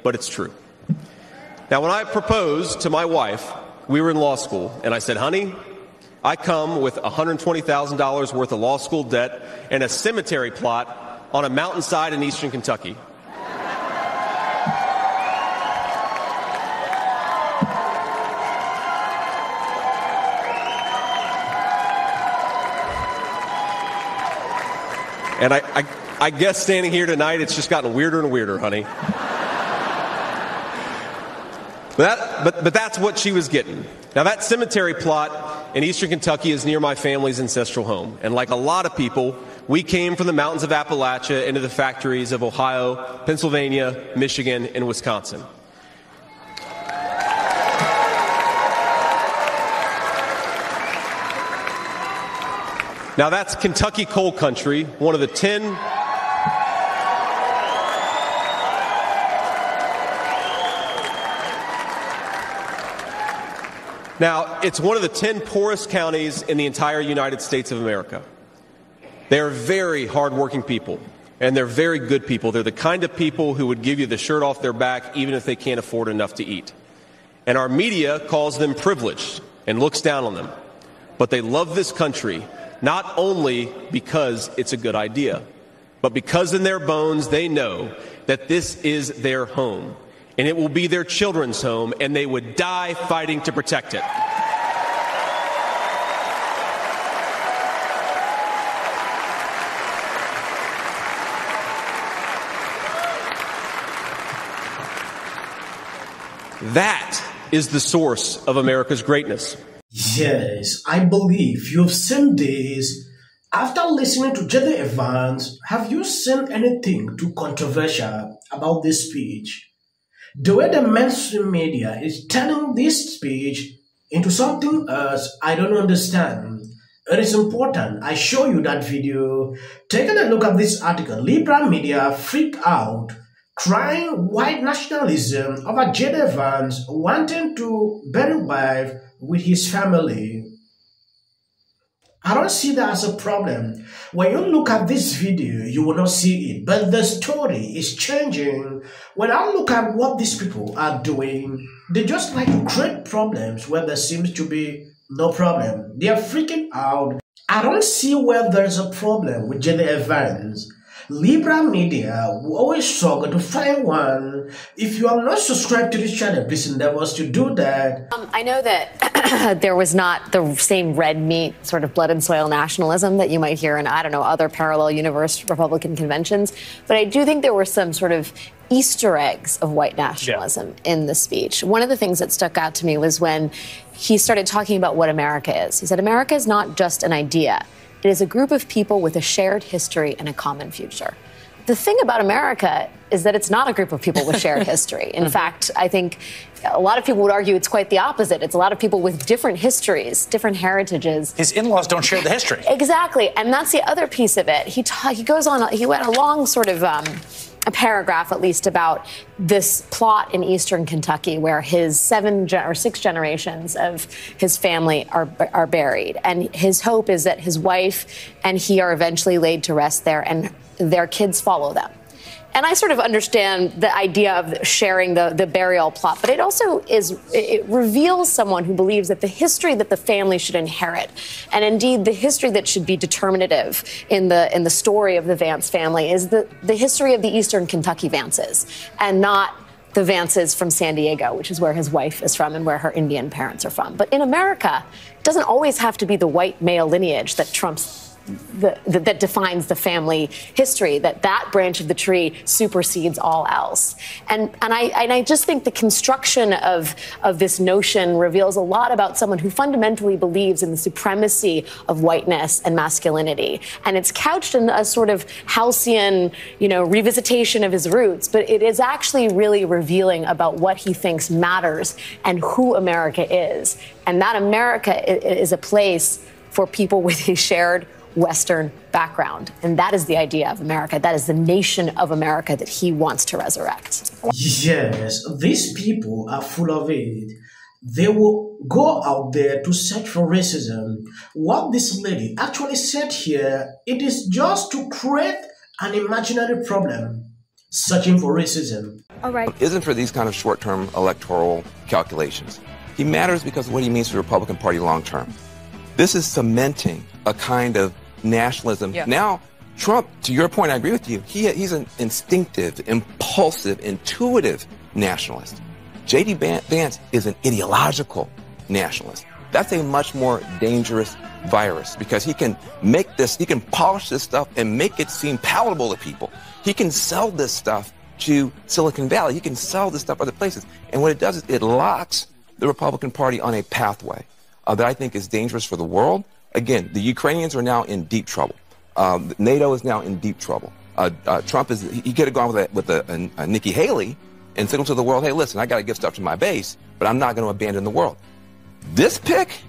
but it's true. Now, when I proposed to my wife, we were in law school, and I said, honey, I come with $120,000 worth of law school debt and a cemetery plot on a mountainside in eastern Kentucky. And I guess standing here tonight, it's just gotten weirder and weirder, honey. But that's what she was getting. Now, that cemetery plot in eastern Kentucky is near my family's ancestral home. And like a lot of people, we came from the mountains of Appalachia into the factories of Ohio, Pennsylvania, Michigan, and Wisconsin. Now, that's Kentucky coal country, one of the 10... Now, it's one of the 10 poorest counties in the entire United States of America. They're very hardworking people, and they're very good people. They're the kind of people who would give you the shirt off their back even if they can't afford enough to eat. And our media calls them privileged and looks down on them. But they love this country, not only because it's a good idea, but because in their bones they know that this is their home. And it will be their children's home, and they would die fighting to protect it. That is the source of America's greatness. Yes, I believe you've seen this. After listening to J.D. Vance, have you seen anything too controversial about this speech? The way the mainstream media is turning this speech into something else, I don't understand. It is important I show you that video. Taking a look at this article, liberal media freak out, crying white nationalism over J.D. Vance wanting to bury wife with his family. I don't see that as a problem. When you look at this video, you will not see it. But the story is changing. When I look at what these people are doing, they just like to create problems where there seems to be no problem. They are freaking out. I don't see where there's a problem with J.D. Vance. Liberal media will always struggle to find one. If you are not subscribed to this channel, please endeavor to do that. I know that there was not the same red meat sort of blood and soil nationalism that you might hear in, I don't know, other parallel universe Republican conventions. But I do think there were some sort of Easter eggs of white nationalism in the speech. One of the things that stuck out to me was when he started talking about what America is. He said, America is not just an idea. It is a group of people with a shared history and a common future. The thing about America is that it's not a group of people with shared history. In fact, I think a lot of people would argue it's quite the opposite. It's a lot of people with different histories, different heritages. His in-laws don't share the history. Exactly. And that's the other piece of it. He goes on, he went a long sort of a paragraph at least about this plot in eastern Kentucky where his 6 generations of his family are buried. And his hope is that his wife and he are eventually laid to rest there and their kids follow them. And I sort of understand the idea of sharing the burial plot, but it also it reveals someone who believes that the history that the family should inherit, and indeed the history that should be determinative in the story of the Vance family, is the history of the Eastern Kentucky Vances, and not the Vances from San Diego, which is where his wife is from and where her Indian parents are from. But in America, it doesn't always have to be the white male lineage that trumps that defines the family history, that branch of the tree supersedes all else. And I just think the construction of this notion reveals a lot about someone who fundamentally believes in the supremacy of whiteness and masculinity. And it's couched in a sort of halcyon, revisitation of his roots, but it is actually really revealing about what he thinks matters and who America is. And that America is a place for people with a shared Western background. And that is the idea of America. That is the nation of America that he wants to resurrect. Yes, these people are full of it. They will go out there to search for racism. What this lady actually said here, it is just to create an imaginary problem, searching for racism. All right. Isn't for these kind of short-term electoral calculations. He matters because of what he means to the Republican Party long-term. This is cementing a kind of nationalism. Yeah. Now, Trump, to your point, I agree with you. He's an instinctive, impulsive, intuitive nationalist. J.D. Vance is an ideological nationalist. That's a much more dangerous virus because he can polish this stuff and make it seem palatable to people. He can sell this stuff to Silicon Valley. He can sell this stuff other places. And what it does is it locks the Republican Party on a pathway that I think is dangerous for the world. Again, the Ukrainians are now in deep trouble. NATO is now in deep trouble. Trump he could have gone with a Nikki Haley and signaled to the world, hey, listen, I got to give stuff to my base, but I'm not going to abandon the world. This pick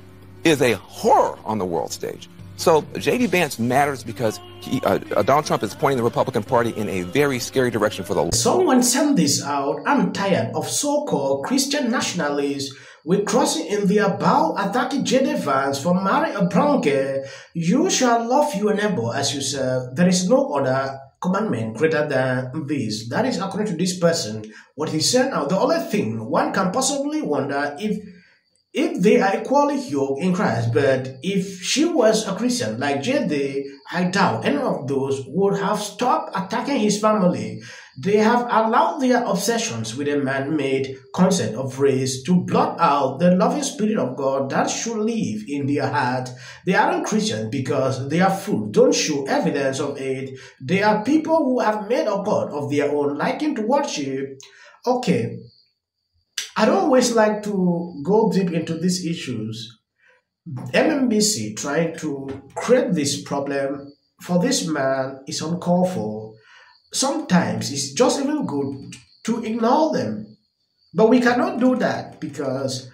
is a horror on the world stage. So J.D. Vance matters because Donald Trump is pointing the Republican Party in a very scary direction for the... Someone sent this out. I'm tired of so-called Christian nationalists with crossing in their bow attacking J.D. Vance for marrying a brown girl. You shall love your neighbor as yourself. There is no other commandment greater than this. That is according to this person. What he said now, the only thing one can possibly wonder if they are equally yoked in Christ, but if she was a Christian like J.D., I doubt any of those would have stopped attacking his family. They have allowed their obsessions with a man-made concept of race to blot out the loving spirit of God that should live in their heart. They aren't Christians because their fruit don't show evidence of it. They are people who have made a God of their own liking to worship. Okay. I don't always like to go deep into these issues. MSNBC trying to create this problem for this man is uncalled for. Sometimes it's just even good to ignore them. But we cannot do that because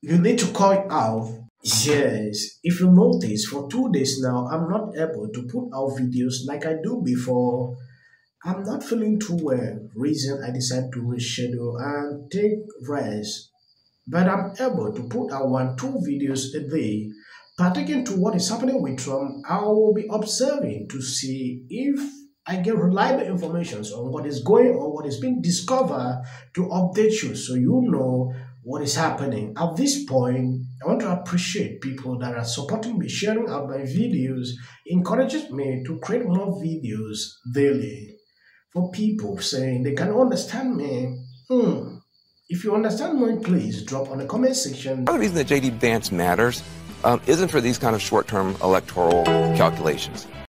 you need to call it out. Yes, if you notice, for 2 days now, I'm not able to put out videos like I do before. I'm not feeling too well, reason I decided to reschedule and take rest. But I'm able to put out 1-2 videos a day. Pertaining to what is happening with Trump, I will be observing to see if I get reliable information on what is going on, what is being discovered, to update you so you know what is happening. At this point, I want to appreciate people that are supporting me, sharing out my videos, encourages me to create more videos daily. For people saying they can understand me, if you understand me, please drop on the comment section. Part of the reason that J.D. Vance matters isn't for these kind of short-term electoral calculations.